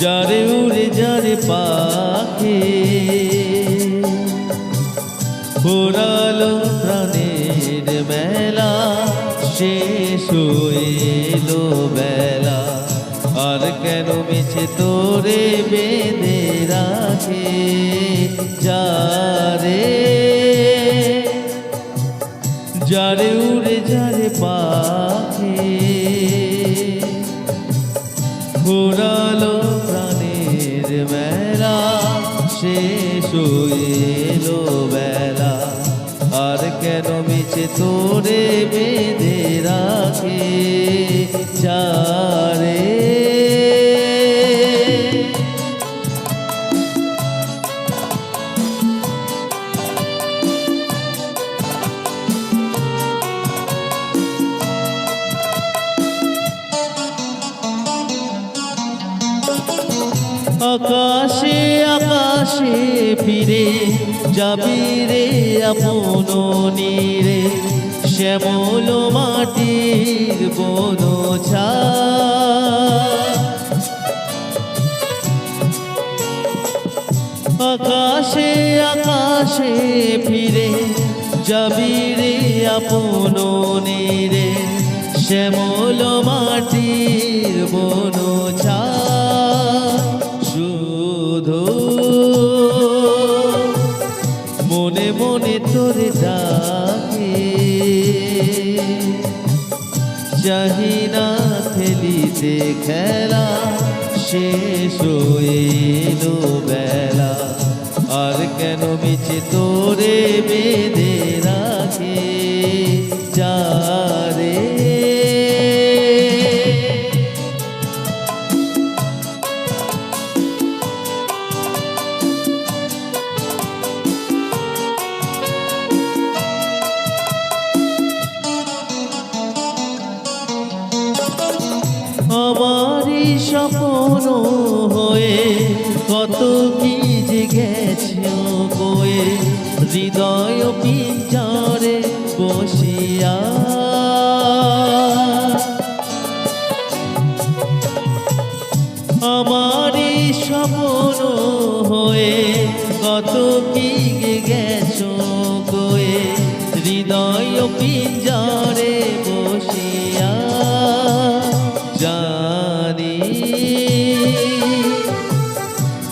যারে উড়ে যারে পাখি ফুরালো প্রাণের মেলা শেষ হইলো বেলা আর কেন মিছে তোরে বেঁধে রাখে যারে যারে উড়ে যারে পাখি ফুরালো প্রাণের মেলা শেষ হইলো বেলা আর কেন মিছে তোরে বেঁধে রাখে যারে আকাশে আকাশে ফিরে যাবি রে আপন নীরে শ্যামল মাটির বন আকাশে আকাশে ফিরে যাবি রে আপন নীরে শ্যামল মাটির বন শুধু মনে মনে তোরে ডাকে চাহিনা খেলিতে খেলা শেষ হইলো বেলা আর কেন মিছে তোরে বেঁধে রাখে যারে আমারই স্বপ্ন হয়ে কত কি যে গেছে বয়ে হৃদয় পিঞ্জরে বসিয়া আমারই স্বপ্ন হয়ে কত কি গেছো বয়ে হৃদয় পিঞ্জরে বসিয়া জানি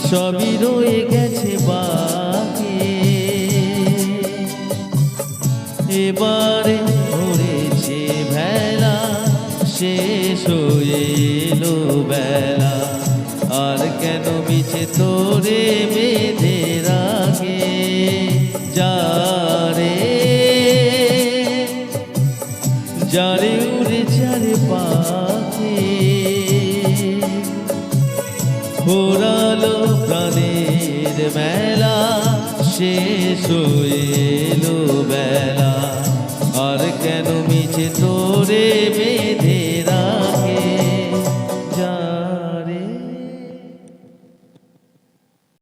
সবই রয়ে গেছে বাকি এবারে ধরেছে ভেলা শেষ হইলো বেলা আর কেন মিছে তোরে বেঁধে রাখে যারে যারে উড়ে যারে পাখি ফুরালো প্রাণের মেলা শেষ হইলো বেলা আর কেন মিছে তো